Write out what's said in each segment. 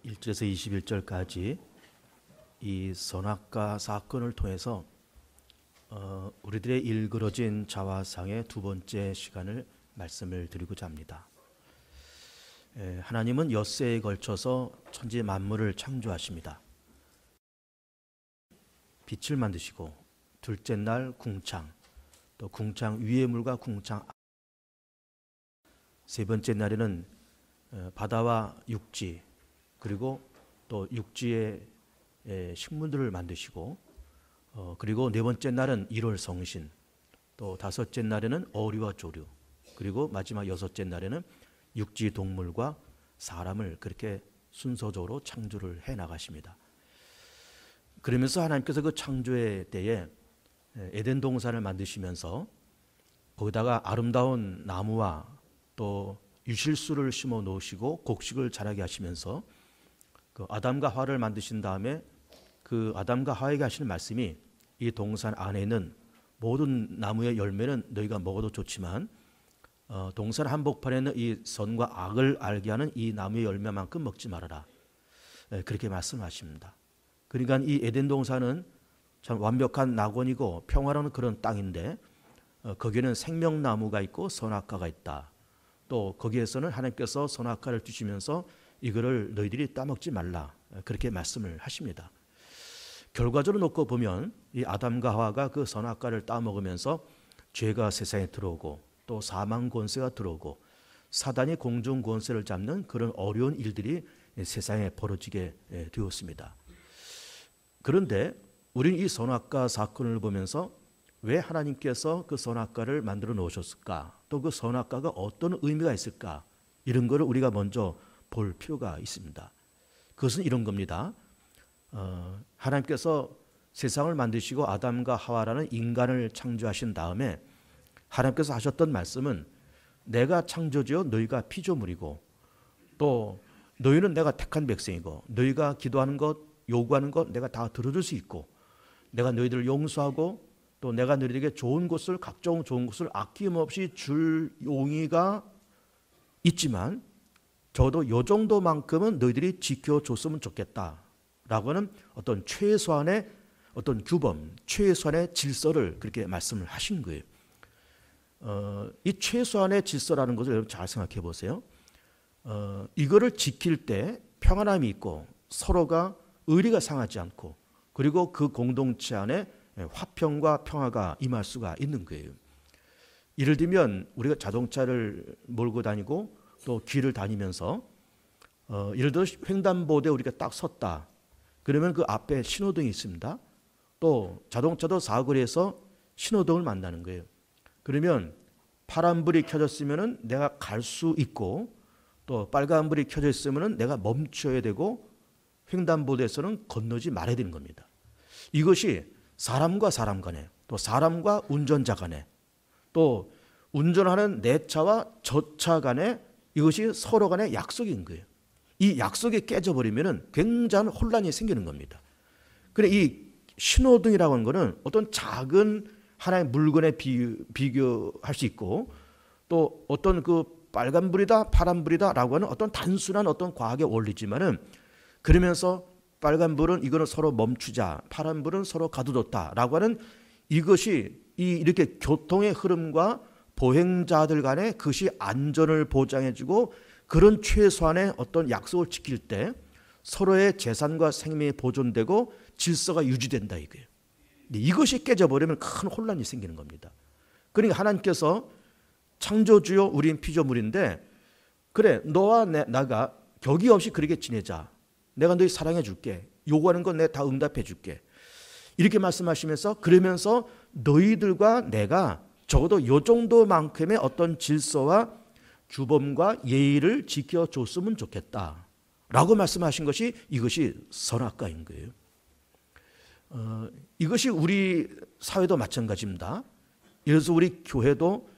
1절에서 21절까지 이 선악과 사건을 통해서 우리들의 일그러진 자화상의 두 번째 시간을 말씀을 드리고자 합니다. 하나님은 엿새에 걸쳐서 천지 만물을 창조하십니다. 빛을 만드시고 둘째 날 궁창, 또 궁창 위의 물과 궁창 세 번째 날에는 바다와 육지, 그리고 또 육지의 식물들을 만드시고, 그리고 네 번째 날은 일월성신, 또 다섯째 날에는 어류와 조류, 그리고 마지막 여섯째 날에는 육지 동물과 사람을 그렇게 순서적으로 창조를 해 나가십니다. 그러면서 하나님께서 그 창조의 때에 에덴 동산을 만드시면서 거기다가 아름다운 나무와 또 유실수를 심어 놓으시고 곡식을 자라게 하시면서 그 아담과 하와를 만드신 다음에 그 아담과 하와에게 하시는 말씀이 이 동산 안에 있는 모든 나무의 열매는 너희가 먹어도 좋지만 동산 한복판에 있는 이 선과 악을 알게 하는 이 나무의 열매만큼 먹지 말아라, 그렇게 말씀하십니다. 그러니까 이 에덴 동산은 참 완벽한 낙원이고 평화로운 그런 땅인데 거기에는 생명나무가 있고 선악과가 있다. 또 거기에서는 하나님께서 선악과를 주시면서 이거를 너희들이 따먹지 말라, 그렇게 말씀을 하십니다. 결과적으로 놓고 보면 이 아담과 하와가 그 선악과를 따먹으면서 죄가 세상에 들어오고 또 사망 권세가 들어오고 사단이 공중 권세를 잡는 그런 어려운 일들이 세상에 벌어지게 되었습니다. 그런데 우리는 이 선악과 사건을 보면서 왜 하나님께서 그 선악과를 만들어 놓으셨을까? 또 그 선악과가 어떤 의미가 있을까? 이런 거를 우리가 먼저 볼 필요가 있습니다. 그것은 이런 겁니다. 하나님께서 세상을 만드시고 아담과 하와라는 인간을 창조하신 다음에 하나님께서 하셨던 말씀은 내가 창조지어 너희가 피조물이고 또 너희는 내가 택한 백성이고 너희가 기도하는 것, 요구하는 것 내가 다 들어줄 수 있고 내가 너희들을 용서하고 또 내가 너희들에게 좋은 것을, 각종 좋은 것을 아낌없이 줄 용의가 있지만 적어도 요 정도만큼은 너희들이 지켜줬으면 좋겠다라고 하는 어떤 최소한의 어떤 규범, 최소한의 질서를 그렇게 말씀을 하신 거예요. 이 최소한의 질서라는 것을 여러분 잘 생각해 보세요. 이거를 지킬 때 평안함이 있고 서로가 의리가 상하지 않고 그리고 그 공동체 안에 화평과 평화가 임할 수가 있는 거예요. 예를 들면 우리가 자동차를 몰고 다니고 또 길을 다니면서 예를 들어 횡단보도에 우리가 딱 섰다. 그러면 그 앞에 신호등이 있습니다. 또 자동차도 사고를 해서 신호등을 만나는 거예요. 그러면 파란불이 켜졌으면 내가 갈 수 있고 또 빨간불이 켜져 있으면 내가 멈춰야 되고 횡단보도에서는 건너지 말아야 되는 겁니다. 이것이 사람과 사람 간에 또 사람과 운전자 간에 또 운전하는 내 차와 저 차 간에 이것이 서로 간의 약속인 거예요. 이 약속이 깨져버리면 굉장한 혼란이 생기는 겁니다. 그래 이 신호등이라고 하는 것은 어떤 작은 하나의 물건에 비교할 수 있고 또 어떤 그 빨간불이다 파란불이다라고 하는 어떤 단순한 어떤 과학의 원리지만은 그러면서 빨간불은 이거는 서로 멈추자, 파란불은 서로 가둬뒀다라고 하는 이것이 이렇게 교통의 흐름과 보행자들 간에 그것이 안전을 보장해주고 그런 최소한의 어떤 약속을 지킬 때 서로의 재산과 생명이 보존되고 질서가 유지된다 이거예요. 이것이 깨져버리면 큰 혼란이 생기는 겁니다. 그러니까 하나님께서 창조주요 우린 피조물인데 그래 너와 나가 격이 없이 그렇게 지내자. 내가 너희 사랑해 줄게. 요구하는 건 내가 다 응답해 줄게. 이렇게 말씀하시면서 그러면서 너희들과 내가 적어도 요 정도만큼의 어떤 질서와 규범과 예의를 지켜줬으면 좋겠다 라고 말씀하신 것이 이것이 선악과인 거예요. 이것이 우리 사회도 마찬가지입니다. 그래서 우리 교회도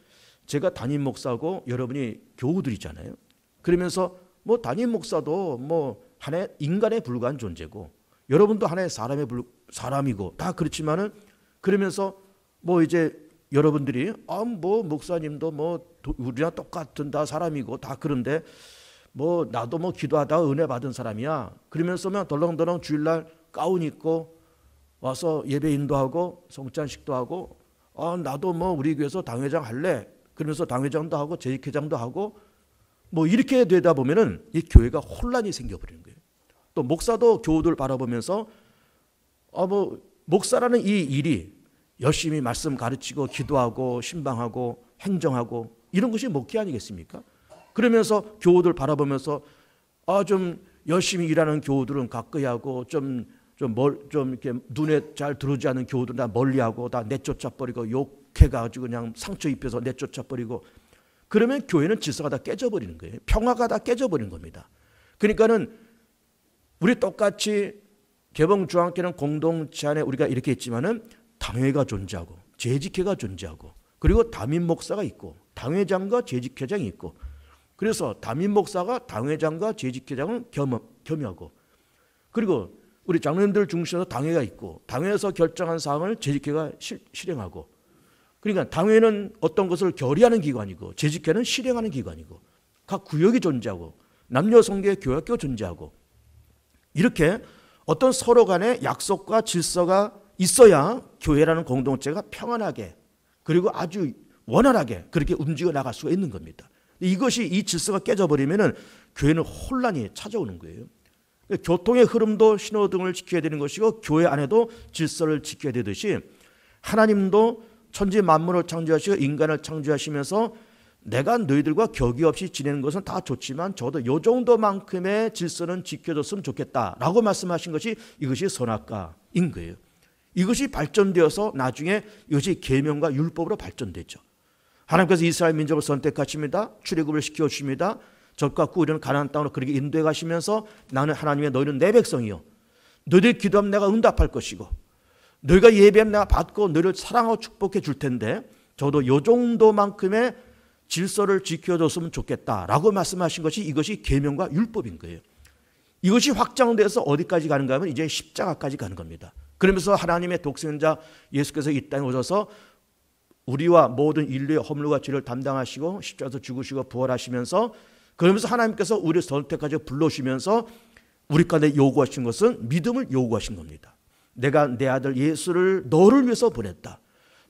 제가 담임 목사고 여러분이 교우들이잖아요. 그러면서 뭐 담임 목사도 뭐 하나의 인간에 불과한 존재고 여러분도 하나의 사람이고 다 그렇지만은 그러면서 뭐 이제 여러분들이 뭐 목사님도 뭐 우리랑 똑같은 다 사람이고 다 그런데 뭐 나도 뭐 기도하다가 은혜 받은 사람이야. 그러면서 덜렁덜렁 주일날 가운 입고 와서 예배 인도하고 성찬식도 하고 나도 뭐 우리 교회에서 당회장 할래. 그러면서 당회장도 하고 재직회장도 하고 뭐 이렇게 되다 보면은 이 교회가 혼란이 생겨버리는 거예요. 또 목사도 교우들 바라보면서 뭐 목사라는 이 일이 열심히 말씀 가르치고 기도하고 신방하고 행정하고 이런 것이 목회 아니겠습니까? 그러면서 교우들 바라보면서 좀 열심히 일하는 교우들은 가까이 하고 좀 이렇게 눈에 잘 들어오지 않는 교우들은 다 멀리하고 다 내쫓아 버리고 욕해가지고 그냥 상처 입혀서 내쫓아 버리고 그러면 교회는 질서가 다 깨져버리는 거예요. 평화가 다 깨져버리는 겁니다. 그러니까는 우리 똑같이 개봉중앙교회는 공동체 안에 우리가 이렇게 있지만은 당회가 존재하고 재직회가 존재하고 그리고 담임 목사가 있고 당회장과 재직회장이 있고 그래서 담임 목사가 당회장과 재직회장을 겸하고 그리고 우리 장로님들 중심으로 당회가 있고 당회에서 결정한 사항을 재직회가 실행하고 그러니까 당회는 어떤 것을 결의하는 기관이고 재직회는 실행하는 기관이고 각 구역이 존재하고 남녀 성계 교학교가 존재하고 이렇게 어떤 서로 간의 약속과 질서가 있어야 교회라는 공동체가 평안하게 그리고 아주 원활하게 그렇게 움직여 나갈 수가 있는 겁니다. 이것이 이 질서가 깨져버리면 교회는 혼란이 찾아오는 거예요. 교통의 흐름도 신호등을 지켜야 되는 것이고 교회 안에도 질서를 지켜야 되듯이 하나님도 천지 만물을 창조하시고 인간을 창조하시면서 내가 너희들과 격의 없이 지내는 것은 다 좋지만 저도 이 정도만큼의 질서는 지켜줬으면 좋겠다라고 말씀하신 것이 이것이 선악과인 거예요. 이것이 발전되어서 나중에 이것이 계명과 율법으로 발전되죠. 하나님께서 이스라엘 민족을 선택하십니다. 출애굽을 시켜주십니다. 적과 꿀이는 가나안 땅으로 그렇게 인도해 가시면서 나는 하나님의 너희는 내 백성이요. 너희들 기도하면 내가 응답할 것이고 너희가 예배하면 내가 받고 너희를 사랑하고 축복해 줄 텐데 저도 이 정도만큼의 질서를 지켜줬으면 좋겠다라고 말씀하신 것이 이것이 계명과 율법인 거예요. 이것이 확장돼서 어디까지 가는가 하면 이제 십자가까지 가는 겁니다. 그러면서 하나님의 독생자 예수께서 이 땅에 오셔서 우리와 모든 인류의 허물과 죄를 담당하시고 십자가에서 죽으시고 부활하시면서 그러면서 하나님께서 우리를 선택하셔 불러오시면서 우리 가운데 요구하신 것은 믿음을 요구하신 겁니다. 내가 내 아들 예수를 너를 위해서 보냈다.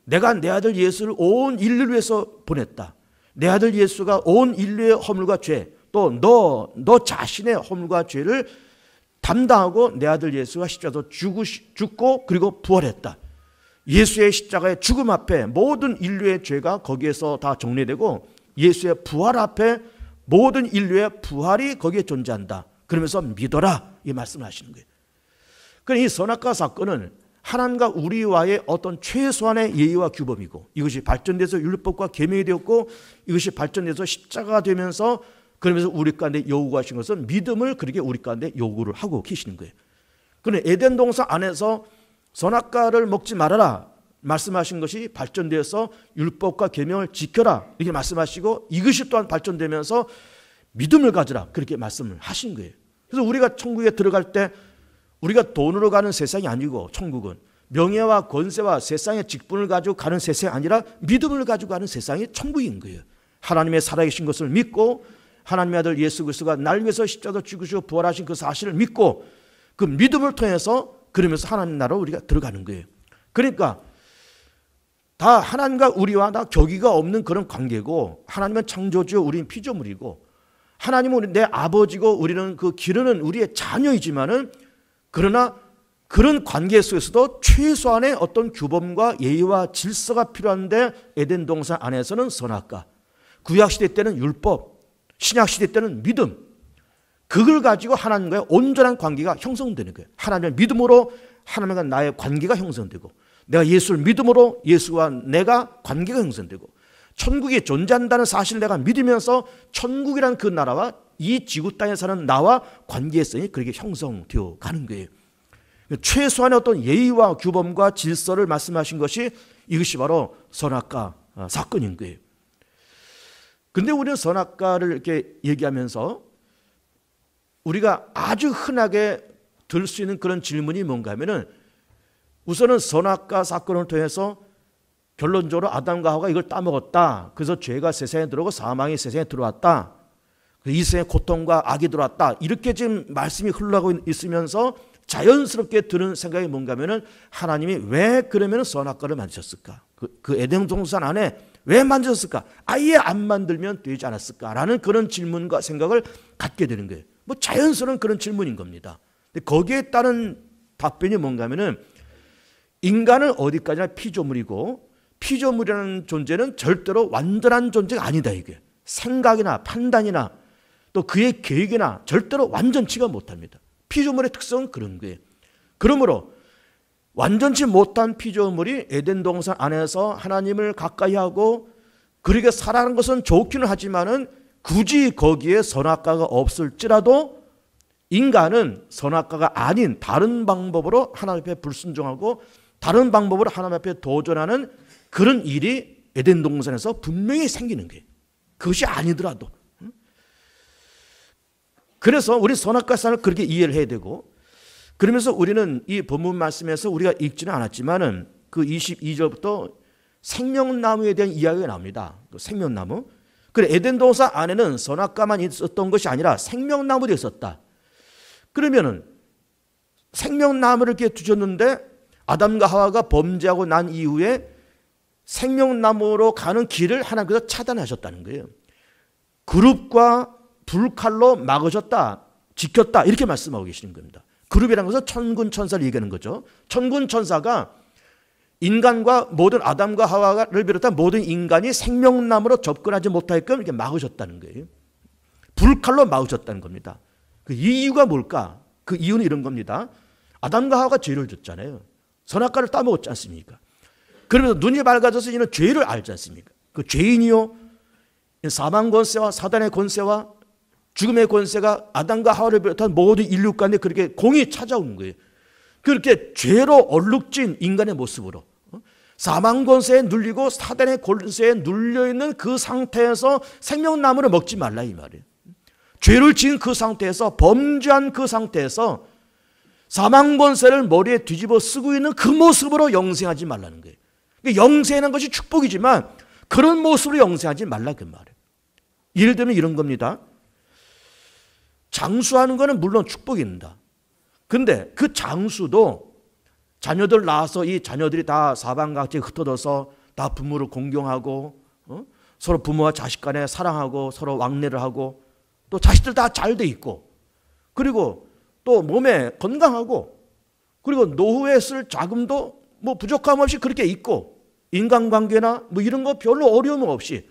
내가 내 아들 예수를 온 인류를 위해서 보냈다. 내 아들 예수가 온 인류의 허물과 죄 또 너 자신의 허물과 죄를 담당하고 내 아들 예수가 십자가에서 죽고 그리고 부활했다. 예수의 십자가의 죽음 앞에 모든 인류의 죄가 거기에서 다 정리되고 예수의 부활 앞에 모든 인류의 부활이 거기에 존재한다. 그러면서 믿어라 이 말씀을 하시는 거예요. 그러니까 이 선악과 사건은 하나님과 우리와의 어떤 최소한의 예의와 규범이고 이것이 발전돼서 율법과 계명이 되었고 이것이 발전돼서 십자가가 되면서 그러면서 우리 가운데 요구하신 것은 믿음을 그렇게 우리 가운데 요구를 하고 계시는 거예요. 그런데 에덴 동산 안에서 선악과를 먹지 말아라 말씀하신 것이 발전되어서 율법과 계명을 지켜라 이렇게 말씀하시고 이것이 또한 발전되면서 믿음을 가져라 그렇게 말씀을 하신 거예요. 그래서 우리가 천국에 들어갈 때 우리가 돈으로 가는 세상이 아니고 천국은 명예와 권세와 세상의 직분을 가지고 가는 세상이 아니라 믿음을 가지고 가는 세상이 천국인 거예요. 하나님의 살아계신 것을 믿고 하나님의 아들 예수 그리스도가 날 위해서 십자가에 죽으시고 부활하신 그 사실을 믿고 그 믿음을 통해서 그러면서 하나님 나라로 우리가 들어가는 거예요. 그러니까 다 하나님과 우리와 다 격의가 없는 그런 관계고 하나님은 창조주요 우리는 피조물이고 하나님은 내 아버지고 우리는 그 기르는 우리의 자녀이지만은 그러나 그런 관계 속에서도 최소한의 어떤 규범과 예의와 질서가 필요한데 에덴 동산 안에서는 선악과 구약시대 때는 율법 신약시대 때는 믿음 그걸 가지고 하나님과의 온전한 관계가 형성되는 거예요. 하나님의 믿음으로 하나님과 나의 관계가 형성되고 내가 예수를 믿음으로 예수와 내가 관계가 형성되고 천국이 존재한다는 사실을 내가 믿으면서 천국이라는 그 나라와 이 지구 땅에 사는 나와 관계성이 그렇게 형성되어 가는 거예요. 최소한의 어떤 예의와 규범과 질서를 말씀하신 것이 이것이 바로 선악과 사건인 거예요. 근데 우리는 선악과를 이렇게 얘기하면서 우리가 아주 흔하게 들 수 있는 그런 질문이 뭔가 하면은 우선은 선악과 사건을 통해서 결론적으로 아담과 하와가 이걸 따먹었다. 그래서 죄가 세상에 들어오고 사망이 세상에 들어왔다. 이생의 고통과 악이 들어왔다. 이렇게 지금 말씀이 흘러가고 있으면서 자연스럽게 드는 생각이 뭔가 하면은 하나님이 왜 그러면 선악과를 만드셨을까? 그 에덴 동산 안에 왜 만드셨을까? 아예 안 만들면 되지 않았을까라는 그런 질문과 생각을 갖게 되는 거예요. 뭐 자연스러운 그런 질문인 겁니다. 근데 거기에 따른 답변이 뭔가 하면은 인간은 어디까지나 피조물이고 피조물이라는 존재는 절대로 완전한 존재가 아니다 이게. 생각이나 판단이나 또 그의 계획이나 절대로 완전치가 못합니다. 피조물의 특성은 그런 거예요. 그러므로 완전치 못한 피조물이 에덴 동산 안에서 하나님을 가까이 하고 그렇게 살아가는 것은 좋기는 하지만은 굳이 거기에 선악과가 없을지라도 인간은 선악과가 아닌 다른 방법으로 하나님 앞에 불순종하고 다른 방법으로 하나님 앞에 도전하는 그런 일이 에덴 동산에서 분명히 생기는 거예요. 그것이 아니더라도. 그래서 우리 선악과상을 그렇게 이해를 해야 되고 그러면서 우리는 이 본문 말씀에서 우리가 읽지는 않았지만은 그 22절부터 생명나무에 대한 이야기가 나옵니다. 그 생명나무. 그래 에덴 동산 안에는 선악과만 있었던 것이 아니라 생명나무도 있었다. 그러면은 생명나무를 이렇게 두셨는데 아담과 하와가 범죄하고 난 이후에 생명나무로 가는 길을 하나님께서 차단하셨다는 거예요. 그룹과 불칼로 막으셨다, 지켰다 이렇게 말씀하고 계시는 겁니다. 그룹이라는 것은 천군 천사를 얘기하는 거죠. 천군 천사가 인간과 모든 아담과 하와를 비롯한 모든 인간이 생명나무로 접근하지 못하게끔 이렇게 막으셨다는 거예요. 불칼로 막으셨다는 겁니다. 이 이유가 뭘까? 그 이유는 이런 겁니다. 아담과 하와가 죄를 졌잖아요. 선악과를 따먹었지 않습니까? 그러면서 눈이 밝아져서 이는 죄를 알지 않습니까? 그 죄인이요 사망 권세와 사단의 권세와 죽음의 권세가 아담과 하와를 비롯한 모든 인류 가운데 그렇게 공이 찾아온 거예요. 그렇게 죄로 얼룩진 인간의 모습으로 사망 권세에 눌리고 사단의 권세에 눌려있는 그 상태에서 생명나무를 먹지 말라 이 말이에요. 죄를 지은 그 상태에서 범죄한 그 상태에서 사망 권세를 머리에 뒤집어 쓰고 있는 그 모습으로 영생하지 말라는 거예요. 영생하는 것이 축복이지만 그런 모습으로 영생하지 말라 그 말이에요. 예를 들면 이런 겁니다. 장수하는 것은 물론 축복입니다. 근데 그 장수도 자녀들 낳아서 이 자녀들이 다 사방각지에 흩어져서 다 부모를 공경하고 서로 부모와 자식 간에 사랑하고 서로 왕래를 하고 또 자식들 다 잘 돼 있고 그리고 또 몸에 건강하고 그리고 노후에 쓸 자금도 뭐 부족함 없이 그렇게 있고 인간관계나 뭐 이런 거 별로 어려움 없이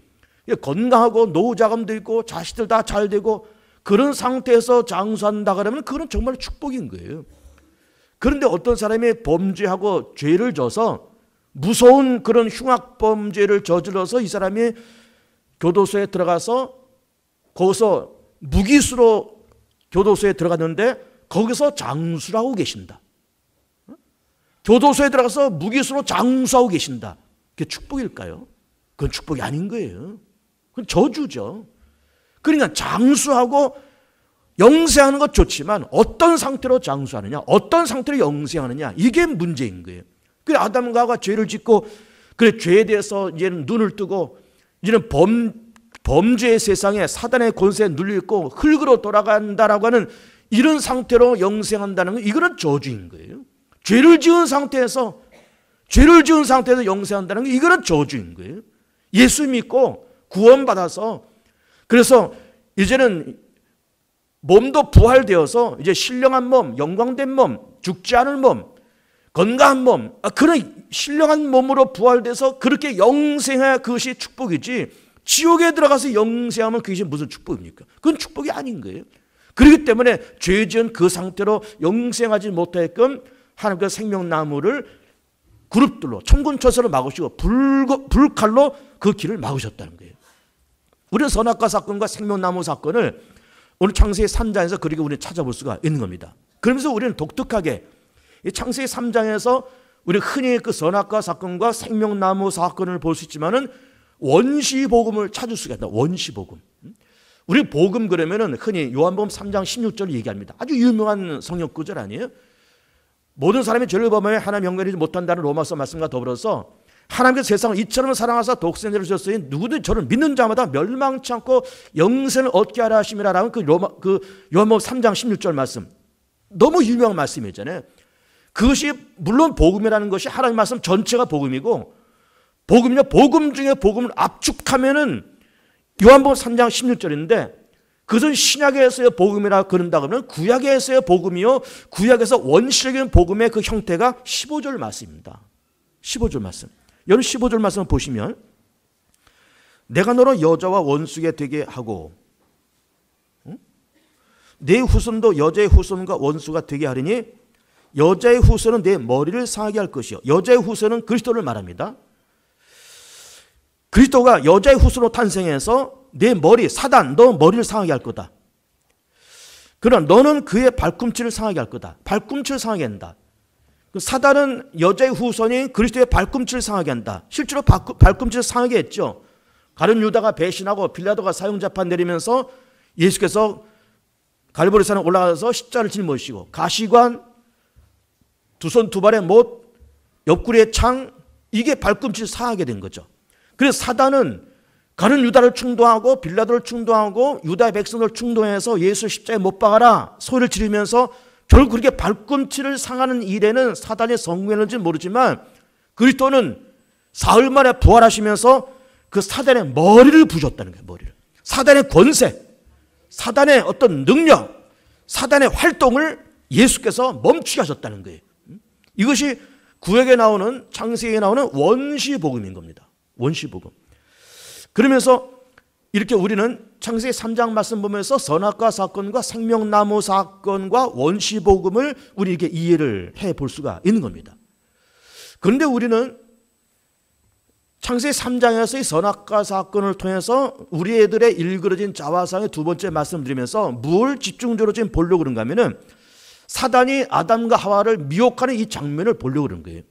건강하고 노후 자금도 있고 자식들 다 잘 되고 그런 상태에서 장수한다 그러면 그건 정말 축복인 거예요. 그런데 어떤 사람이 범죄하고 죄를 져서 무서운 그런 흉악 범죄를 저질러서 이 사람이 교도소에 들어가서 거기서 무기수로 교도소에 들어갔는데 거기서 장수를 하고 계신다. 교도소에 들어가서 무기수로 장수하고 계신다. 그게 축복일까요? 그건 축복이 아닌 거예요. 그건 저주죠. 그러니까 장수하고 영생하는 것 좋지만 어떤 상태로 장수하느냐, 어떤 상태로 영생하느냐 이게 문제인 거예요. 그래 아담과 하와가 죄를 짓고 그래 죄에 대해서 이제는 눈을 뜨고 이제는 범죄의 세상에 사단의 권세에 눌려 있고 흙으로 돌아간다라고 하는 이런 상태로 영생한다는 건 이거는 저주인 거예요. 죄를 지은 상태에서 영생한다는 건 이거는 저주인 거예요. 예수 믿고 구원받아서 그래서 이제는 몸도 부활되어서 이제 신령한 몸, 영광된 몸, 죽지 않을 몸, 건강한 몸, 그런 신령한 몸으로 부활돼서 그렇게 영생해야 그것이 축복이지 지옥에 들어가서 영생하면 그것이 무슨 축복입니까? 그건 축복이 아닌 거예요. 그렇기 때문에 죄 지은 그 상태로 영생하지 못하게끔 하나님께서 생명나무를 그룹들로 천군천사로 막으시고 불칼로 그 길을 막으셨다는 거예요. 우리는 선악과 사건과 생명나무 사건을 오늘 창세기 3장에서 그렇게 우리는 찾아볼 수가 있는 겁니다. 그러면서 우리는 독특하게 이 창세기 3장에서 우리 흔히 그 선악과 사건과 생명나무 사건을 볼 수 있지만은 원시복음을 찾을 수가 있다. 원시복음. 우리 복음 그러면은 흔히 요한복음 3장 16절을 얘기합니다. 아주 유명한 성경 구절 아니에요? 모든 사람이 죄를 범하여 하나님 영광이지 못한다는 로마서 말씀과 더불어서 하나님께서 세상을 이처럼 사랑하사 독생자를 주셨으니 누구든 저를 믿는 자마다 멸망치 않고 영생을 얻게 하라 하심이라라는 그 요한복음 3장 16절 말씀, 너무 유명한 말씀이잖아요. 그것이 물론 복음이라는 것이 하나님 말씀 전체가 복음이고, 복음은요, 복음 중에 복음을 압축하면은 요한복음 3장 16절인데, 그것은 신약에서의 복음이라 그런다 그러면 구약에서의 복음이요, 구약에서 원시적인 복음의 그 형태가 15절 말씀입니다. 15절 말씀. 여러분 15절 말씀 보시면, 내가 너로 여자와 원수가 되게 하고 내 후손도 여자의 후손과 원수가 되게 하리니 여자의 후손은 내 머리를 상하게 할 것이요. 여자의 후손은 그리스도를 말합니다. 그리스도가 여자의 후손으로 탄생해서 내 머리, 사단, 너 머리를 상하게 할 거다. 그러나 너는 그의 발꿈치를 상하게 할 거다. 발꿈치를 상하게 한다. 사단은 여자의 후손인 그리스도의 발꿈치를 상하게 한다. 실제로 발꿈치를 상하게 했죠. 가룟 유다가 배신하고 빌라도가 사형재판 내리면서 예수께서 갈보리 산에 올라가서 십자를 짊어지시고 가시관, 두 손 두 발의 못, 옆구리의 창, 이게 발꿈치를 상하게 된 거죠. 그래서 사단은 가룟 유다를 충동하고 빌라도를 충동하고 유다의 백성을 충동해서 예수 십자가에 못 박아라 소리를 지르면서 결국 그렇게 발꿈치를 상하는 일에는 사단의 성공했는지 모르지만 그리스도는 사흘 만에 부활하시면서 그 사단의 머리를 부셨다는 거예요. 머리를. 사단의 권세, 사단의 어떤 능력, 사단의 활동을 예수께서 멈추게 하셨다는 거예요. 이것이 구약에 나오는, 창세기에 나오는 원시복음인 겁니다. 원시복음. 그러면서 이렇게 우리는 창세기 3장 말씀 보면서 선악과 사건과 생명나무 사건과 원시복음을 우리 이렇게 이해를 해 볼 수가 있는 겁니다. 그런데 우리는 창세기 3장에서 이 선악과 사건을 통해서 우리 애들의 일그러진 자화상의 두 번째 말씀드리면서 뭘 집중적으로 지금 보려고 그런가 하면은 사단이 아담과 하와를 미혹하는 이 장면을 보려고 그런 거예요.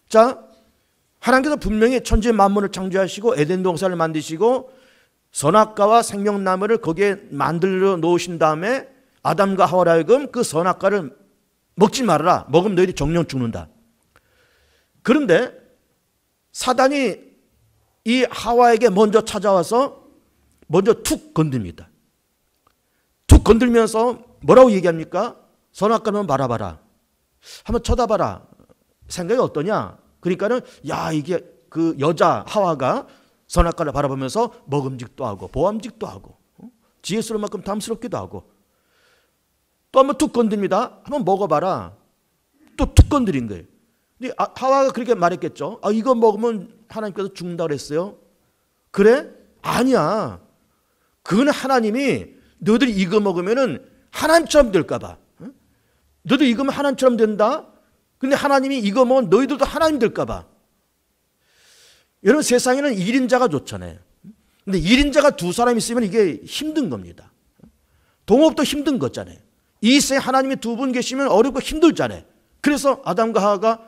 자, 하나님께서 분명히 천지 만물을 창조하시고 에덴 동산을 만드시고 선악과와 생명나무를 거기에 만들어 놓으신 다음에 아담과 하와로 하여금 그 선악과를 먹지 말아라. 먹으면 너희들이 정령 죽는다. 그런데 사단이 이 하와에게 먼저 찾아와서 먼저 툭 건듭니다. 툭 건들면서 뭐라고 얘기합니까? 선악과는 바라봐라. 한번 쳐다봐라. 생각이 어떠냐? 그러니까는 야, 이게 그 여자 하와가 선악과를 바라보면서 먹음직도 하고 보암직도 하고 지혜스러운 만큼 담스럽기도 하고 또 한번 툭 건듭니다. 한번 먹어봐라. 또 툭 건드린 거예요. 근데 하와가 그렇게 말했겠죠. 아, 이거 먹으면 하나님께서 죽는다 그랬어요. 그래? 아니야. 그건 하나님이 너희들이 이거 먹으면은 하나님처럼 될까 봐. 너희들 이거 먹으면 하나님처럼 된다? 근데 하나님이 이거 먹으면 너희들도 하나님 될까 봐. 여러분 세상에는 1인자가 좋잖아요. 근데 1인자가 두 사람 있으면 이게 힘든 겁니다. 동업도 힘든 거잖아요. 이 세상에 하나님이 두 분 계시면 어렵고 힘들잖아요. 그래서 아담과 하와가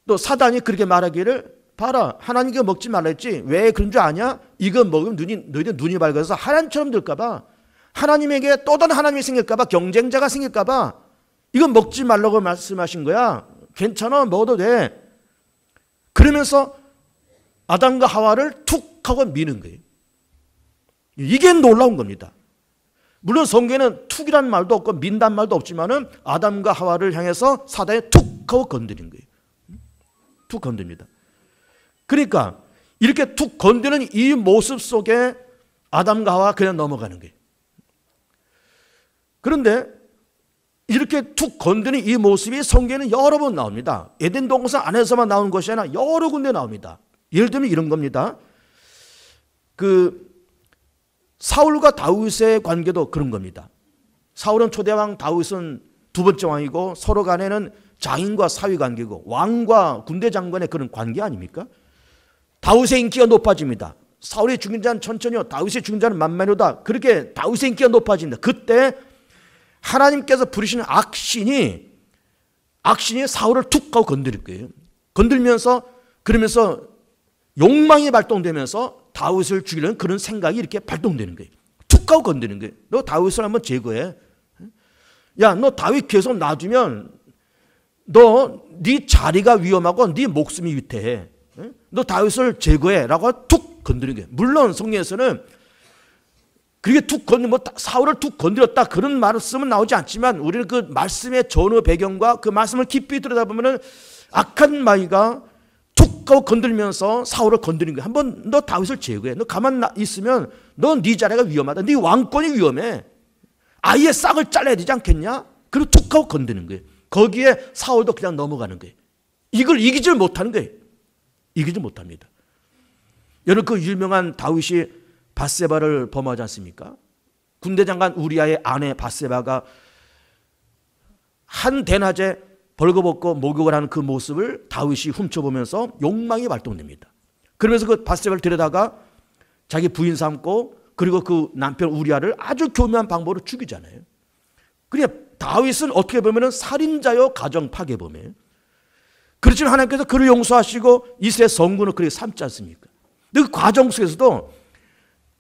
또 사단이 그렇게 말하기를 봐라. 하나님께 먹지 말라 했지. 왜 그런 줄 아냐? 이거 먹으면 너희들 눈이 밝아서 하나님처럼 될까 봐. 하나님에게 또 다른 하나님이 생길까 봐. 경쟁자가 생길까 봐. 이건 먹지 말라고 말씀하신 거야. 괜찮아. 먹어도 돼. 그러면서 아담과 하와를 툭 하고 미는 거예요. 이게 놀라운 겁니다. 물론 성경에는 툭이라는 말도 없고 민다는 말도 없지만은 아담과 하와를 향해서 사단이 툭 하고 건드린 거예요. 툭 건듭니다. 그러니까 이렇게 툭 건드는 이 모습 속에 아담과 하와가 그냥 넘어가는 거예요. 그런데 이렇게 툭 건드는 이 모습이 성경에는 여러 번 나옵니다. 에덴 동산 안에서만 나오는 것이 아니라 여러 군데 나옵니다. 예를 들면 이런 겁니다. 그 사울과 다윗의 관계도 그런 겁니다. 사울은 초대왕, 다윗은 두 번째 왕이고 서로 간에는 장인과 사위 관계고 왕과 군대 장관의 그런 관계 아닙니까? 다윗의 인기가 높아집니다. 사울이 죽인 자는 천천히요, 다윗이 죽인 자는 만만히로다. 그렇게 다윗의 인기가 높아집니다. 그때 하나님께서 부르시는 악신이 사울을 툭 하고 건드릴 거예요. 건들면서 그러면서 욕망이 발동되면서 다윗을 죽이려는 그런 생각이 이렇게 발동되는 거예요. 툭 하고 건드리는 거예요. 너 다윗을 한번 제거해. 야, 너 다윗 계속 놔두면 너 네 자리가 위험하고 네 목숨이 위태해. 너 다윗을 제거해라고 툭 건드린 거예요. 물론 성경에서는 그렇게 툭 건드 뭐 사울을 툭 건드렸다 그런 말씀은 나오지 않지만 우리는 그 말씀의 전후 배경과 그 말씀을 깊이 들여다보면은 악한 마귀가 툭 하고 건들면서 사울을 건드린 거예요. 한번 너 다윗을 제거해. 너 가만 있으면 너 네 자리가 위험하다. 네 왕권이 위험해. 아예 싹을 잘라야 되지 않겠냐? 그리고 툭 하고 건드는 거예요. 거기에 사울도 그냥 넘어가는 거예요. 이걸 이기질 못하는 거예요. 이기질 못합니다. 여러분 그 유명한 다윗이 밧세바를 범하지 않습니까? 군대 장관 우리아의 아내 밧세바가 한 대낮에 벌거벗고 목욕을 하는 그 모습을 다윗이 훔쳐보면서 욕망이 발동됩니다. 그러면서 그 밧세바를 데려다가 자기 부인 삼고 그리고 그 남편 우리아를 아주 교묘한 방법으로 죽이잖아요. 그러니까 다윗은 어떻게 보면 살인자요 가정 파괴범이에요. 그렇지만 하나님께서 그를 용서하시고 이스라엘 성군을 그렇게 삼지 않습니까? 근데 그 과정 속에서도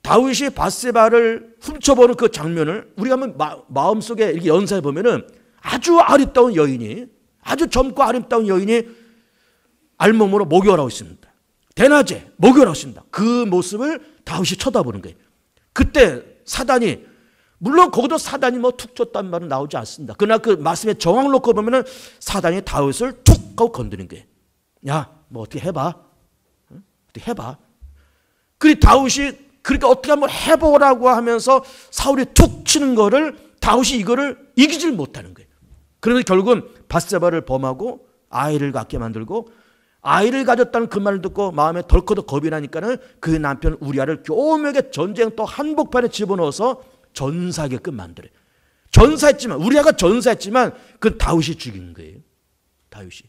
다윗이 밧세바를 훔쳐보는 그 장면을 우리가 한번 마음속에 이렇게 연상해 보면은 아주 아름다운 여인이 아주 젊고 아름다운 여인이 알몸으로 목욕을 하고 있습니다. 대낮에 목욕을 하고 있습니다. 그 모습을 다윗이 쳐다보는 거예요. 그때 사단이 물론 거기도 사단이 뭐 툭 쳤단 말은 나오지 않습니다. 그러나 그 말씀의 정황을 놓고 보면은 사단이 다윗을 툭 하고 건드린 거예요. 야, 뭐 어떻게 해봐. 어떻게 해봐. 그리고 다윗이 그러니까 어떻게 한번 해보라고 하면서 사울이 툭 치는 거를 다윗이 이거를 이기질 못하는 거예요. 그러면서 결국은 밧세바를 범하고 아이를 갖게 만들고 아이를 가졌다는 그 말을 듣고 마음에 덜커덕 겁이 나니까는 그 남편 우리아를 교묘하게 전쟁터 한복판에 집어넣어서 전사하게끔 만들어요. 전사했지만 우리아가 전사했지만 그 다윗이 죽인 거예요. 다윗이.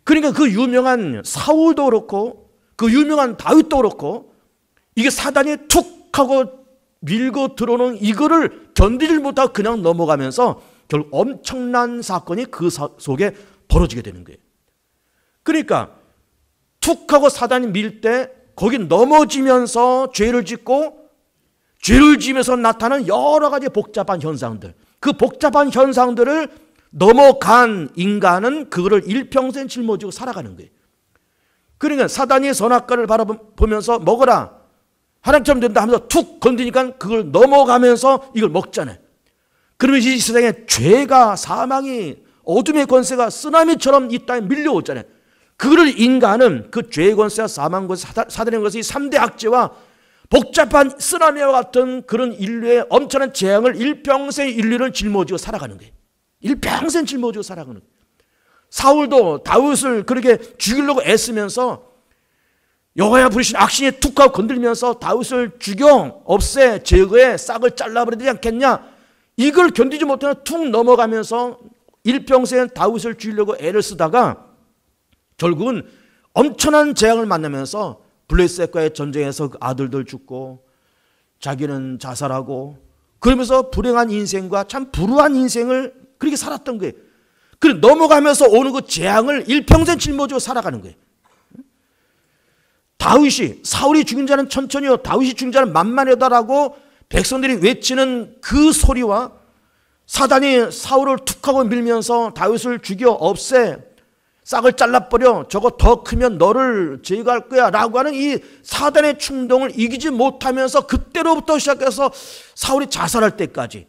그러니까 그 유명한 사울도 그렇고 그 유명한 다윗도 그렇고 이게 사단이 툭 하고 밀고 들어오는 이거를 견디질 못하고 그냥 넘어가면서 결국 엄청난 사건이 그 속에 벌어지게 되는 거예요. 그러니까 툭 하고 사단이 밀 때 거기 넘어지면서 죄를 짓고 죄를 지면서 나타나는 여러 가지 복잡한 현상들, 그 복잡한 현상들을 넘어간 인간은 그거를 일평생 짊어지고 살아가는 거예요. 그러니까 사단이 선악과를 바라보면서 먹어라, 하나님처럼 된다 하면서 툭 건드니까 그걸 넘어가면서 이걸 먹잖아요. 그러면 이 세상에 죄가, 사망이, 어둠의 권세가 쓰나미처럼 이 땅에 밀려오잖아요. 그걸 인간은 그 죄의 권세와 사망 권세, 사단의 권세, 이 3대 악재와 복잡한 쓰나미와 같은 그런 인류의 엄청난 재앙을 일평생 인류를 짊어지고 살아가는 거예요. 일평생 짊어지고 살아가는 거예요. 사울도 다윗을 그렇게 죽이려고 애쓰면서 여호와의 부르신 악신이 툭 하고 건들면서 다윗을 죽여, 없애, 제거해, 싹을 잘라버려야 되지 않겠냐. 이걸 견디지 못하면 툭 넘어가면서 일평생 다윗을 죽이려고 애를 쓰다가 결국은 엄청난 재앙을 만나면서 블레셋과의 전쟁에서 그 아들들 죽고 자기는 자살하고 그러면서 불행한 인생과 참 불우한 인생을 그렇게 살았던 거예요. 그래 넘어가면서 오는 그 재앙을 일평생 짊어지고 살아가는 거예요. 다윗이 사울이 죽인 자는 천천히요 다윗이 죽인 자는 만만하다라고 백성들이 외치는 그 소리와 사단이 사울을 툭 하고 밀면서 다윗을 죽여 없애 싹을 잘라버려 저거 더 크면 너를 제거할 거야 라고 하는 이 사단의 충동을 이기지 못하면서 그때로부터 시작해서 사울이 자살할 때까지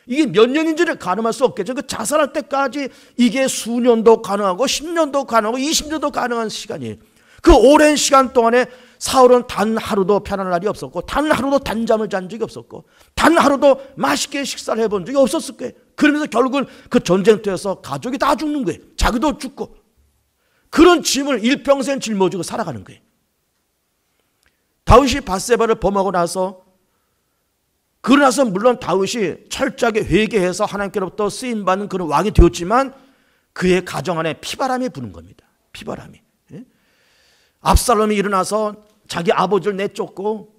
이게 몇 년인지를 가늠할 수 없겠죠. 그 자살할 때까지 이게 수년도 가능하고 10년도 가능하고 20년도 가능한 시간이에요. 그 오랜 시간 동안에 사울은 단 하루도 편안한 날이 없었고 단 하루도 단잠을 잔 적이 없었고 단 하루도 맛있게 식사를 해본 적이 없었을 거예요. 그러면서 결국은 그 전쟁터에서 가족이 다 죽는 거예요. 자기도 죽고 그런 짐을 일평생 짊어지고 살아가는 거예요. 다윗이 밧세바를 범하고 나서 그러고 나서 물론 다윗이 철저하게 회개해서 하나님께로부터 쓰임받는 그런 왕이 되었지만 그의 가정 안에 피바람이 부는 겁니다. 피바람이. 압살롬이 일어나서 자기 아버지를 내쫓고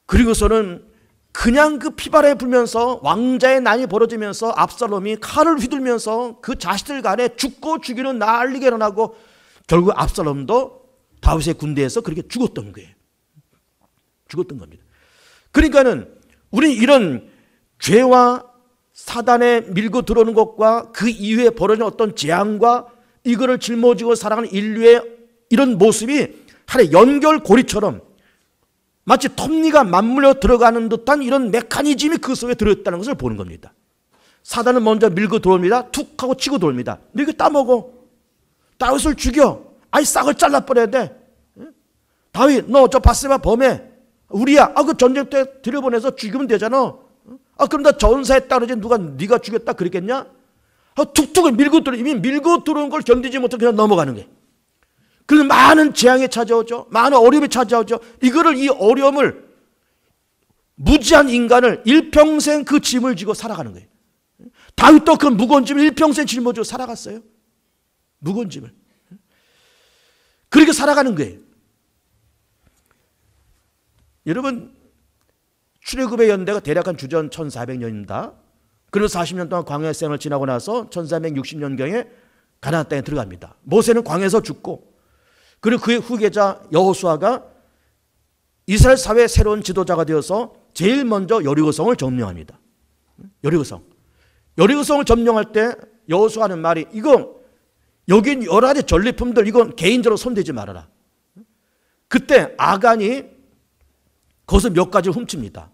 그리고서는 그냥 그 피바람이 불면서 왕자의 난이 벌어지면서 압살롬이 칼을 휘둘면서 그 자식들 간에 죽고 죽이는 난리가 일어나고 결국 압살롬도 다윗의 군대에서 그렇게 죽었던 거예요. 죽었던 겁니다. 그러니까는 우리는 이런 죄와 사단에 밀고 들어오는 것과 그 이후에 벌어진 어떤 재앙과 이거를 짊어지고 살아가는 인류의 이런 모습이 하나의 연결고리처럼 마치 톱니가 맞물려 들어가는 듯한 이런 메커니즘이 그 속에 들어있다는 것을 보는 겁니다. 사단은 먼저 밀고 들어옵니다. 툭 하고 치고 들어옵니다. 너 이거 따먹어. 다윗을 죽여. 아이 싹을 잘라버려야 돼. 다윗 너 저 바세바 범해. 우리야. 그 전쟁 때 들여보내서 죽이면 되잖아. 그럼 나 전사했다 그러지 누가 네가 죽였다 그랬겠냐? 툭툭을 밀고 들어 이미 밀고 들어온 걸 견디지 못하고 그냥 넘어가는 거예요. 그래서 많은 재앙이 찾아오죠. 많은 어려움이 찾아오죠. 이 어려움을 무지한 인간을 일평생 그 짐을 지고 살아가는 거예요. 다윗도 그 무거운 짐을 일평생 짊어지고 살아갔어요. 무거운 짐을. 그렇게 살아가는 거예요. 여러분 출애굽의 연대가 대략 한 주전 1400년입니다. 그리고 40년 동안 광야 생을 지나고 나서 1460년경에 가나안 땅에 들어갑니다. 모세는 광야에서 죽고 그리고 그의 후계자 여호수아가 이스라엘 사회의 새로운 지도자가 되어서 제일 먼저 여리고성을 점령합니다. 여리고성을 점령할 때 여호수아는 말이 이거 여기 여러 가지 전리품들 이건 개인적으로 손대지 말아라. 그때 아간이 거기서 몇 가지를 훔칩니다.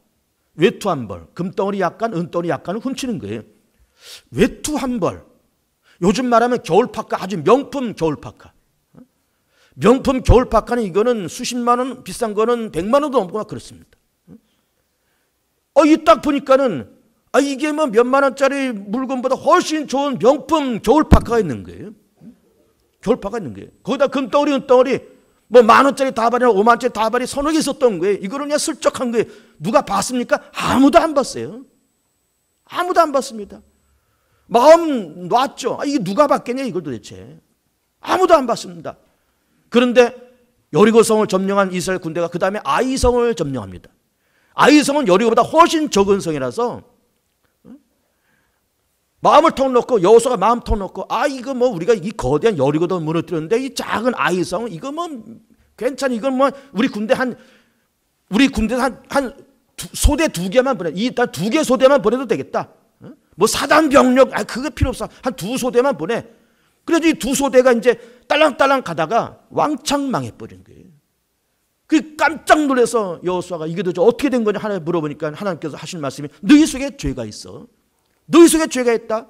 외투 한 벌, 금덩어리 약간, 은덩어리 약간을 훔치는 거예요. 외투 한 벌. 요즘 말하면 겨울파카, 아주 명품 겨울파카. 명품 겨울파카는 이거는 수십만 원, 비싼 거는 100만 원도 넘고 그렇습니다. 이 딱 보니까는 이게 뭐 몇만 원짜리 물건보다 훨씬 좋은 명품 겨울파카가 있는 거예요. 겨울파카가 있는 거예요. 거기다 금덩어리, 은덩어리 뭐 만 원짜리 다발이나 5만 원짜리 다발이 서너 개 있었던 거예요. 이거를 그냥 슬쩍 한 거예요. 누가 봤습니까? 아무도 안 봤어요. 아무도 안 봤습니다. 마음 놨죠. 이게 누가 봤겠냐 이걸 도대체. 아무도 안 봤습니다. 그런데 여리고성을 점령한 이스라엘 군대가 그 다음에 아이성을 점령합니다. 아이성은 여리고보다 훨씬 적은 성이라서 마음을 턱 놓고 여호수아가 마음 턱 놓고 이거 뭐 우리가 이 거대한 여리고도 무너뜨렸는데 이 작은 아이성 이거 뭐 괜찮아. 이건 뭐 우리 군대 한 소대 2개만 보내. 일단 2개 소대만 보내도 되겠다. 뭐 사단 병력 그거 필요 없어. 한 2소대만 보내. 그래서 이 2소대가 이제 딸랑딸랑 가다가 왕창 망해버린 거예요. 그 깜짝 놀라서 여호수아가 이게 도대체 어떻게 된 거냐 하나님 물어보니까 하나님께서 하신 말씀이 너희 속에 죄가 있어. 너희 속에 죄가 있다.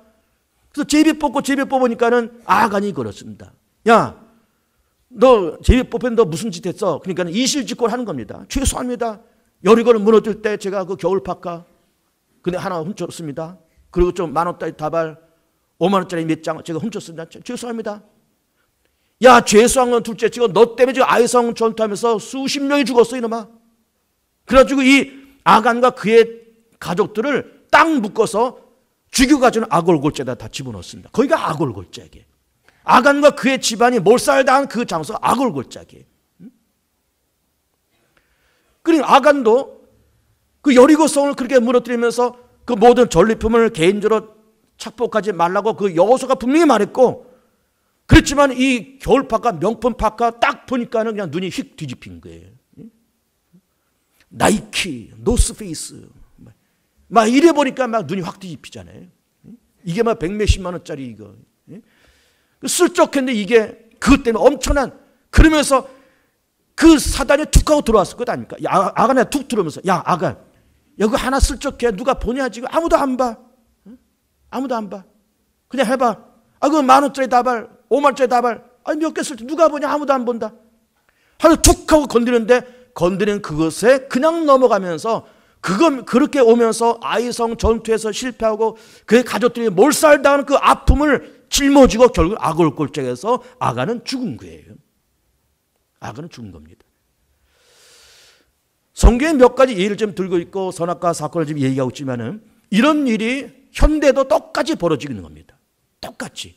그래서 제비 뽑으니까는 아간이 그렇습니다. 야, 너 제비 뽑혔는데 너 무슨 짓 했어? 그러니까 이실직고를 하는 겁니다. 죄송합니다. 여리고를 무너질 때 제가 그 겨울파카 근데 하나 훔쳤습니다. 그리고 좀 만 원짜리 다발 5만 원짜리 몇 장 제가 훔쳤습니다. 죄송합니다. 야, 죄송한 건 둘째치고 너 때문에 지금 아이성 전투하면서 수십 명이 죽었어 이놈아. 그래가지고 이 아간과 그의 가족들을 딱 묶어서 죽여가지고는 아골골자에다 다 집어넣습니다. 거기가 아골골자이게. 아간과 그의 집안이 몰살당한 그 장소가 아골골자이게. 그러니까 아간도 그 여리고성을 그렇게 무너뜨리면서 그 모든 전리품을 개인적으로 착복하지 말라고 그 여호수아가 분명히 말했고, 그렇지만 이 겨울파카 명품 파카 딱 보니까는 그냥 눈이 휙 뒤집힌 거예요. 나이키, 노스페이스 막 이래 보니까 막 눈이 확 뒤집히잖아요. 이게 막 100몇십만 원짜리 이거. 슬쩍 했는데 이게 그것 때문에 엄청난, 그러면서 그 사단이 툭 하고 들어왔을 것 아닙니까? 아간에 툭 들어오면서 야 아간 여기 하나 슬쩍 해. 누가 보냐 지금. 아무도 안 봐. 아무도 안 봐. 그냥 해봐. 그 만 원짜리 다발 5만 원짜리 다발 몇 개 쓸 때 누가 보냐. 아무도 안 본다. 하나 툭 하고 건드리는데 건드리는 그것에 그냥 넘어가면서 그건 그렇게 오면서 아이성 전투에서 실패하고 그의 가족들이 몰살당하는 그 아픔을 짊어지고 결국 아골골짜기에서 아간은 죽은 거예요. 아간은 죽은 겁니다. 성경에 몇 가지 예를 좀 들고 있고 선악과 사건을 좀 얘기하고 있지만은 이런 일이 현대도 똑같이 벌어지고 있는 겁니다. 똑같이.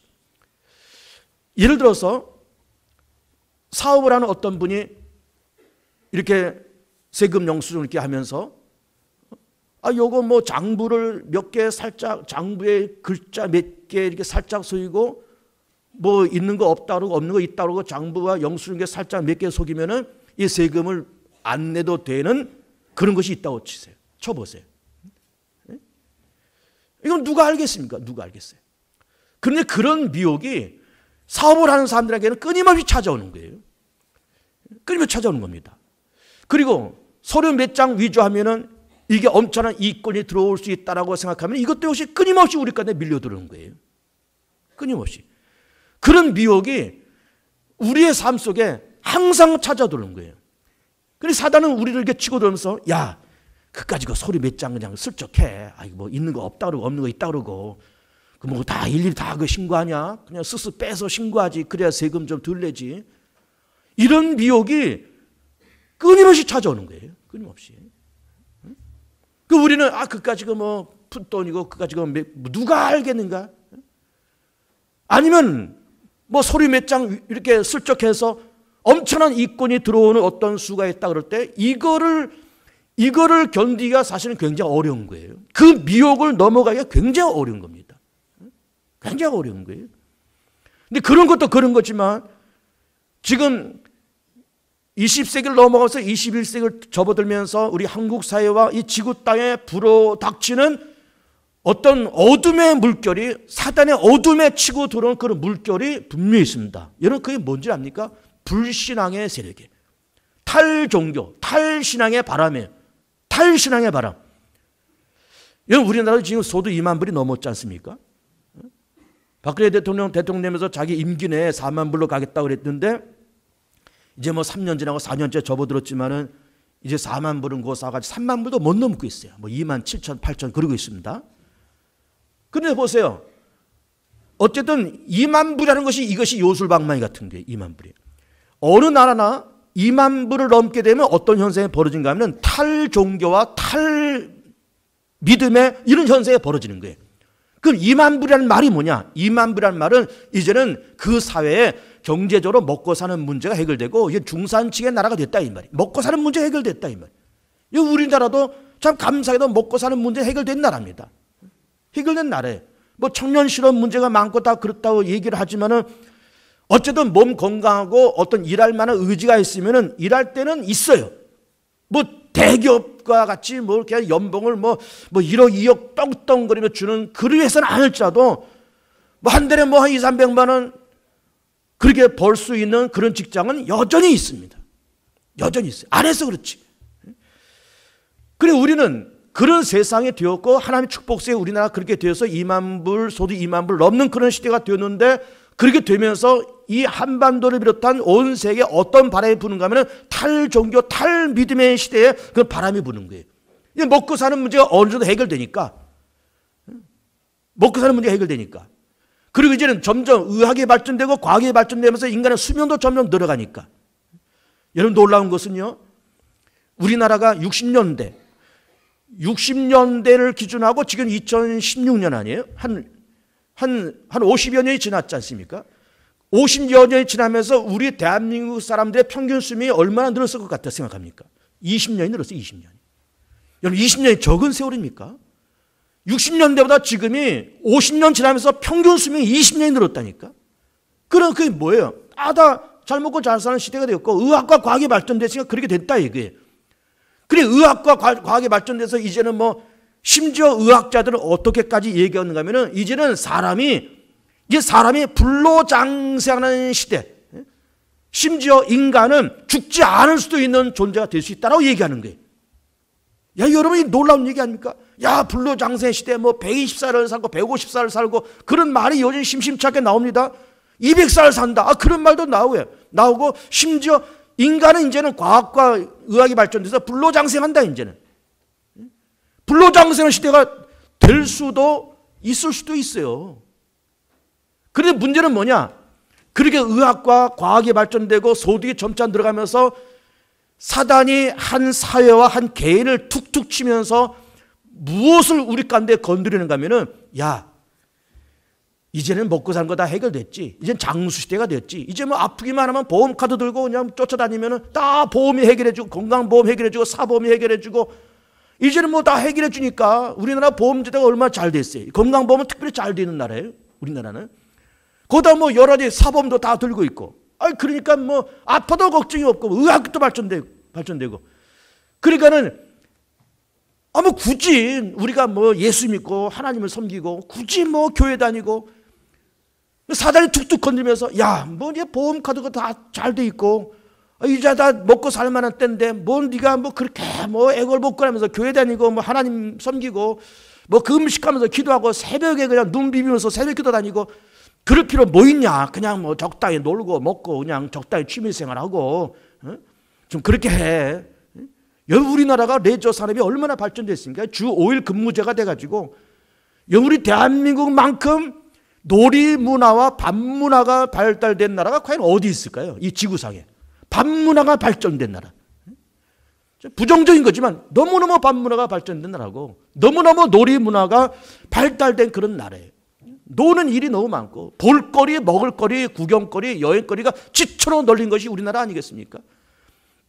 예를 들어서 사업을 하는 어떤 분이 이렇게 세금 영수증을 이렇게 하면서 요거 뭐 장부를 몇 개 살짝 장부에 글자 몇 개 이렇게 살짝 속이고 뭐 있는 거 없다 그러고 없는 거 있다 그러고 장부와 영수증에 살짝 몇 개 속이면은 이 세금을 안 내도 되는 그런 것이 있다고 치세요. 쳐보세요. 이건 누가 알겠습니까? 누가 알겠어요? 그런데 그런 미혹이 사업을 하는 사람들에게는 끊임없이 찾아오는 거예요. 끊임없이 찾아오는 겁니다. 그리고 서류 몇 장 위조하면은 이게 엄청난 이권이 들어올 수 있다라고 생각하면 이것도 역시 끊임없이 우리 가운데 밀려들어오는 거예요. 끊임없이. 그런 미혹이 우리의 삶 속에 항상 찾아들어오는 거예요. 그래서 사단은 우리를 이렇게 치고 들면서 야, 그까지 그 서류 몇 장 그냥 슬쩍 해. 아이 뭐 있는 거 없다 그러고 없는 거 있다 그러고 그 뭐 다 일일이 다 그 신고하냐? 그냥 쓱쓱 빼서 신고하지. 그래야 세금 좀 덜 내지. 이런 미혹이 끊임없이 찾아오는 거예요. 끊임없이. 그 우리는 그까지 그 뭐 푼돈이고 그까지 그 누가 알겠는가? 아니면 뭐 서류 몇 장 이렇게 슬쩍 해서 엄청난 이권이 들어오는 어떤 수가 있다 그럴 때 이거를 견디기가 사실은 굉장히 어려운 거예요. 그 미혹을 넘어가기가 굉장히 어려운 겁니다. 굉장히 어려운 거예요. 근데 그런 것도 그런 거지만 지금 20세기를 넘어가서 21세기를 접어들면서 우리 한국 사회와 이 지구 땅에 불어닥치는 어떤 어둠의 물결이 사단의 어둠에 치고 들어온 그런 물결이 분명히 있습니다. 여러분 그게 뭔지 압니까? 불신앙의 세력이에요. 탈종교, 탈신앙의 바람이에요. 탈신앙의 바람. 여러분 우리나라도 지금 소득 2만 불이 넘었지 않습니까? 박근혜 대통령 되면서 자기 임기 내에 4만 불로 가겠다고 그랬는데 이제 뭐 3년 지나고 4년째 접어들었지만은 이제 4만 불은 고사가지고 3만 불도 못 넘고 있어요. 뭐 2만 7천, 8천 그러고 있습니다. 그런데 보세요. 어쨌든 2만 불이라는 것이 이것이 요술방망이 같은 게 2만 불이에요. 어느 나라나 2만 불을 넘게 되면 어떤 현상이 벌어진가 하면 탈종교와 탈믿음의 이런 현상이 벌어지는 거예요. 그럼 2만 불이라는 말이 뭐냐? 2만 불이라는 말은 이제는 그 사회에 경제적으로 먹고 사는 문제가 해결되고 이게 중산층의 나라가 됐다 이 말이에요. 먹고 사는 문제가 해결됐다 이 말이에요. 우리나라도 참 감사하게도 먹고 사는 문제 해결된 나라입니다. 해결된 나라예요. 뭐 청년 실업 문제가 많고 다 그렇다고 얘기를 하지만은 어쨌든 몸 건강하고 어떤 일할 만한 의지가 있으면은 일할 때는 있어요. 뭐 대기업과 같이 뭐 이렇게 연봉을 뭐 1억 2억 떵떵거리며 주는 그런 회사는 아닐지라도 뭐 한 달에 뭐 한 2, 300만 원 그렇게 벌 수 있는 그런 직장은 여전히 있습니다. 여전히 있어요. 안 해서 그렇지. 그래 우리는 그런 세상이 되었고 하나님의 축복세에 우리나라 그렇게 되어서 2만 불, 소득 2만 불 넘는 그런 시대가 되었는데 그렇게 되면서 이 한반도를 비롯한 온 세계에 어떤 바람이 부는가 하면 탈종교, 탈믿음의 시대에 그 바람이 부는 거예요. 먹고 사는 문제가 어느 정도 해결되니까. 먹고 사는 문제가 해결되니까. 그리고 이제는 점점 의학이 발전되고 과학이 발전되면서 인간의 수명도 점점 늘어가니까. 여러분 놀라운 것은요. 우리나라가 60년대를 기준하고 지금 2016년 아니에요? 한 50여 년이 지났지 않습니까? 50여 년이 지나면서 우리 대한민국 사람들의 평균 수명이 얼마나 늘었을 것 같아 생각합니까? 20년이 늘었어요. 20년이. 여러분 20년이 적은 세월입니까? 60년대보다 지금이 50년 지나면서 평균 수명이 20년이 늘었다니까. 그럼 그게 뭐예요? 다 잘 먹고 잘 사는 시대가 되었고 의학과 과학이 발전됐으니까 그렇게 됐다 이거예요. 그래 의학과 과학이 발전돼서 이제는 뭐 심지어 의학자들은 어떻게까지 얘기하는가 하면은 이제는 사람이 불로장생하는 시대. 심지어 인간은 죽지 않을 수도 있는 존재가 될 수 있다라고 얘기하는 거예요. 야, 여러분이 놀라운 얘기 아닙니까? 야, 불로장생 시대 뭐 120살을 살고 150살을 살고 그런 말이 요즘 심심찮게 나옵니다. 200살 산다. 그런 말도 나오고 심지어 인간은 이제는 과학과 의학이 발전돼서 불로장생한다 이제는. 불로장생의 시대가 될 수도 있을 수도 있어요. 그런데 문제는 뭐냐? 그렇게 의학과 과학이 발전되고 소득이 점차 늘어가면서 사단이 한 사회와 한 개인을 툭툭 치면서 무엇을 우리 가운데 건드리는가 하면은 야, 이제는 먹고 사는 거 다 해결됐지. 이젠 장수 시대가 됐지. 이제 뭐 아프기만 하면 보험카드 들고 그냥 쫓아다니면은 다 보험이 해결해주고 건강보험 해결해주고 사보험이 해결해주고 이제는 뭐 다 해결해주니까 우리나라 보험제도가 얼마나 잘 됐어요. 건강보험은 특별히 잘 되는 나라예요. 우리나라는. 거기다 뭐 여러 가지 사보험도 다 들고 있고. 그러니까 뭐 아파도 걱정이 없고 의학도 발전되고. 그러니까는 뭐 굳이 우리가 뭐 예수 믿고 하나님을 섬기고 굳이 뭐 교회 다니고 사단이 툭툭 건드리면서 야, 뭐 이제 보험카드가 다 잘 돼 있고 이제 다 먹고 살만한 때인데 뭐 네가 뭐 그렇게 뭐 애걸복걸하면서 교회 다니고 뭐 하나님 섬기고 뭐 금식하면서 기도하고 새벽에 그냥 눈 비비면서 새벽 기도 다니고 그럴 필요 뭐 있냐? 그냥 뭐 적당히 놀고 먹고 그냥 적당히 취미생활하고 좀 그렇게 해. 여러분 우리나라가 레저 산업이 얼마나 발전됐습니까? 주 5일 근무제가 돼가지고 우리 대한민국만큼 놀이 문화와 밤 문화가 발달된 나라가 과연 어디 있을까요? 이 지구상에 밤 문화가 발전된 나라. 부정적인 거지만 너무너무 밤 문화가 발전된 나라고 너무너무 놀이 문화가 발달된 그런 나라예요. 노는 일이 너무 많고 볼거리, 먹을거리, 구경거리, 여행거리가 지처럼 널린 것이 우리나라 아니겠습니까?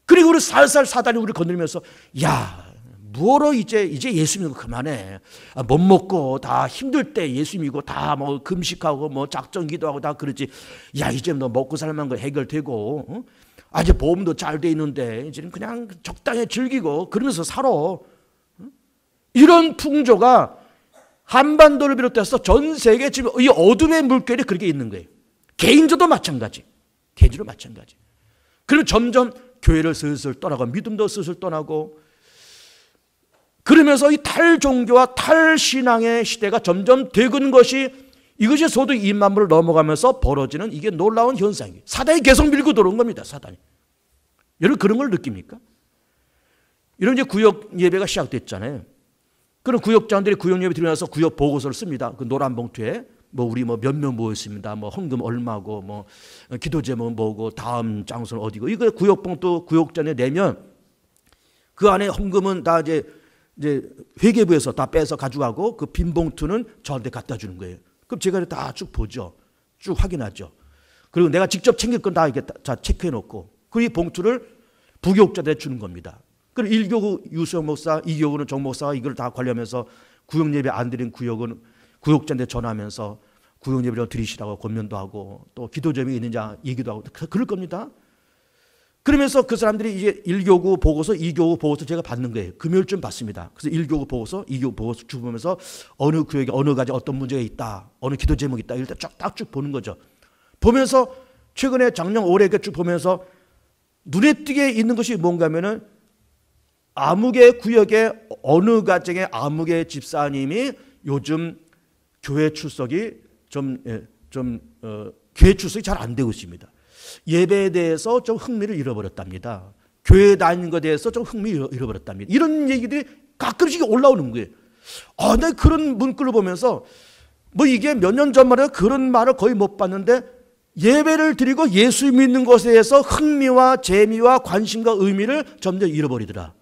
그리고 우리 살살 사단이 우리 건드리면서 야 뭐로 이제 예수 믿는 거 그만해. 못 먹고 다 힘들 때 예수 믿고 다 뭐 금식하고 뭐 작정 기도하고 다 그러지. 야 이제 너 먹고 살만한 거 해결되고 아직 보험도 잘 돼 있는데 이제는 그냥 적당히 즐기고 그러면서 살아. 이런 풍조가 한반도를 비롯해서 전 세계 지금 이 어둠의 물결이 그렇게 있는 거예요. 개인적도 마찬가지. 개인적도 마찬가지. 그리고 점점 교회를 슬슬 떠나고 믿음도 슬슬 떠나고 그러면서 이 탈종교와 탈신앙의 시대가 점점 되는 것이 이것이 소도 2만 불을 넘어가면서 벌어지는 이게 놀라운 현상이에요. 사단이 계속 밀고 들어온 겁니다. 사단이. 여러분 그런 걸 느낍니까? 이런 이제 구역 예배가 시작됐잖아요. 그럼 구역장들이 구역 예배 드리면서 구역 보고서를 씁니다. 그 노란 봉투에 뭐 우리 뭐 몇 명 모였습니다. 뭐 헌금 얼마고 뭐 기도 제목 뭐고 다음 장소는 어디고 이거 구역 봉투 구역장에 내면 그 안에 헌금은 다 이제 회계부에서 다 빼서 가져가고 그 빈 봉투는 저한테 갖다 주는 거예요. 그럼 제가 다 쭉 보죠. 쭉 확인하죠. 그리고 내가 직접 챙길 건 다 이렇게 다 체크해 놓고 그 이 봉투를 부교육자한테 주는 겁니다. 그리고 1교구 유수영 목사, 2교구는 정 목사가 이걸 다 관리하면서 구역 예배 안 드린 구역은 구역자한테 전화하면서 구역 예배를 드리시라고 권면도 하고 또 기도 점이 있는지 얘기도 하고 그럴 겁니다. 그러면서 그 사람들이 이제 1교구 보고서, 2교구 보고서 제가 받는 거예요. 금요일쯤 받습니다. 그래서 1교구 보고서, 2교구 보고서 쭉 보면서 어느 구역에 어느 가지 어떤 문제가 있다, 어느 기도 제목이 있다, 이럴 때 딱 쭉 보는 거죠. 보면서 최근에 작년 올해 쭉 보면서 눈에 띄게 있는 것이 뭔가 하면은 아무개 구역의 어느 가정의 아무개 집사님이 요즘 교회 출석이 교회 출석이 잘 안 되고 있습니다. 예배에 대해서 좀 흥미를 잃어버렸답니다. 교회 다니는 것에 대해서 좀 흥미를 잃어버렸답니다. 이런 얘기들이 가끔씩 올라오는 거예요. 내가 그런 문구를 보면서 뭐 이게 몇 년 전만 해도 그런 말을 거의 못 봤는데 예배를 드리고 예수 믿는 것에 대해서 흥미와 재미와 관심과 의미를 점점 잃어버리더라.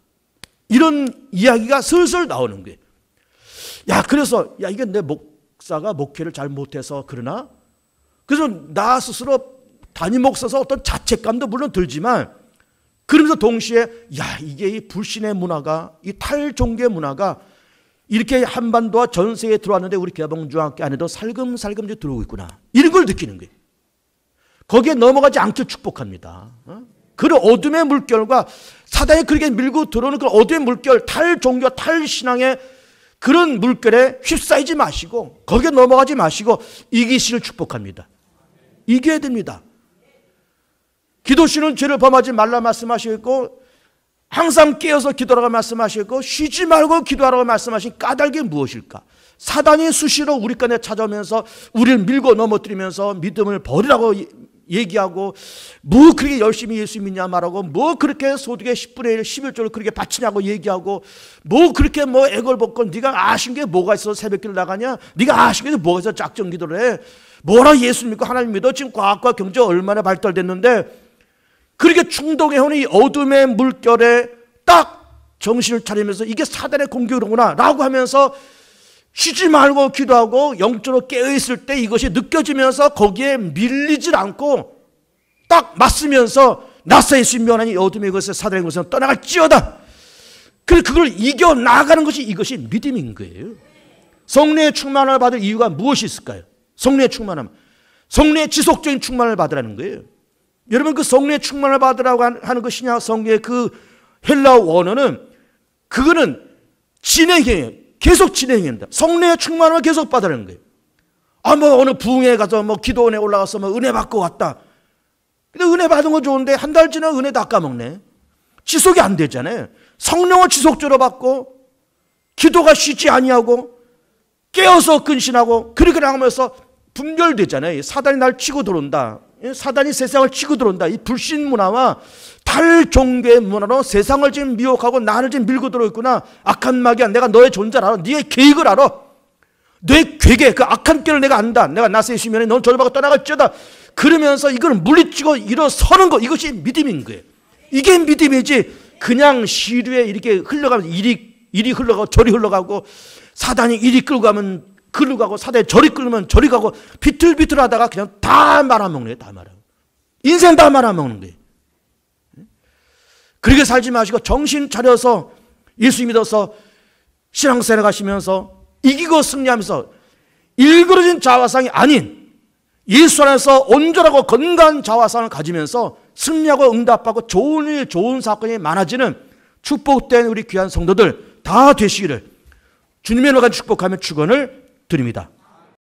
이런 이야기가 슬슬 나오는 거예요. 그래서 이게 내 목사가 목회를 잘 못해서 그러나? 그래서 나 스스로 담임 목사서 어떤 자책감도 물론 들지만 그러면서 동시에 이게 이 불신의 문화가 이 탈종교의 문화가 이렇게 한반도와 전 세계에 들어왔는데 우리 개봉중학교 안에도 살금살금 들어오고 있구나. 이런 걸 느끼는 거예요. 거기에 넘어가지 않길 축복합니다. 그런 어둠의 물결과 사단이 그렇게 밀고 들어오는 그런 어둠의 물결, 탈종교, 탈신앙의 그런 물결에 휩싸이지 마시고 거기에 넘어가지 마시고 이기시를 축복합니다. 이겨야 됩니다. 기도시는 죄를 범하지 말라 말씀하시고 항상 깨어서 기도하라고 말씀하시고 쉬지 말고 기도하라고 말씀하신 까닭이 무엇일까? 사단이 수시로 우리 간에 찾아오면서 우리를 밀고 넘어뜨리면서 믿음을 버리라고 얘기하고 뭐 그렇게 열심히 예수 믿냐 말하고 뭐 그렇게 소득의 10분의 1, 11조를 그렇게 바치냐고 얘기하고 뭐 그렇게 뭐 애걸복걸 네가 아신 게 뭐가 있어서 새벽기를 나가냐? 네가 아신 게 뭐가 있어서 작정기도를 해? 뭐라 예수 믿고 하나님 믿어? 지금 과학과 경제 얼마나 발달됐는데 그렇게 충동해오는 이 어둠의 물결에 딱 정신을 차리면서 이게 사단의 공격이로구나 라고 하면서 쉬지 말고 기도하고 영적으로 깨어있을 때 이것이 느껴지면서 거기에 밀리질 않고 딱 맞으면서 나사 예수 면하니 어둠의 것에 사단의 것에 떠나갈지어다. 그래서 그걸 이겨나가는 것이 이것이 믿음인 거예요. 성령의 충만을 받을 이유가 무엇이 있을까요? 성령의 충만함, 성령의 지속적인 충만을 받으라는 거예요. 여러분 그 성령의 충만을 받으라고 하는 것이냐 성경의 그 헬라어 원어는 그거는 진행이에요. 계속 진행입니다. 성령의 충만을 계속 받으라는 거예요. 뭐 어느 부흥회 가서 뭐 기도원에 올라가서 뭐 은혜 받고 왔다. 근데 은혜 받은 건 좋은데 한 달 지나 은혜 다 까먹네. 지속이 안 되잖아요. 성령을 지속적으로 받고 기도가 쉬지 아니하고 깨어서 근신하고 그렇게 나가면서 분별되잖아요. 사단이 날 치고 들어온다. 사단이 세상을 치고 들어온다. 이 불신 문화와 탈종교의 문화로 세상을 지금 미혹하고 나를 지금 밀고 들어있구나. 악한 마귀야, 내가 너의 존재를 알아. 네의 계획을 알아. 너의 괴계, 그 악한 길을 내가 안다. 내가 나세의 시면에 넌 저를 받고 떠나갈지어다. 그러면서 이걸 물리치고 일어서는 것, 이것이 믿음인 거예요. 이게 믿음이지 그냥 시류에 이렇게 흘러가면 이리 흘러가고 저리 흘러가고, 사단이 이리 끌고 가면 끌고 가고, 사단이 저리 끌면 저리 가고, 비틀비틀하다가 그냥 다 말아먹는 거예요. 다 말아먹는 거예요. 인생 다 말아먹는 거예요. 그렇게 살지 마시고 정신 차려서 예수 믿어서 신앙생활 가시면서 이기고 승리하면서 일그러진 자화상이 아닌 예수 안에서 온전하고 건강한 자화상을 가지면서 승리하고 응답하고 좋은 일, 좋은 사건이 많아지는 축복된 우리 귀한 성도들 다 되시기를 주님의 이름으로 축복하며 축원을 드립니다.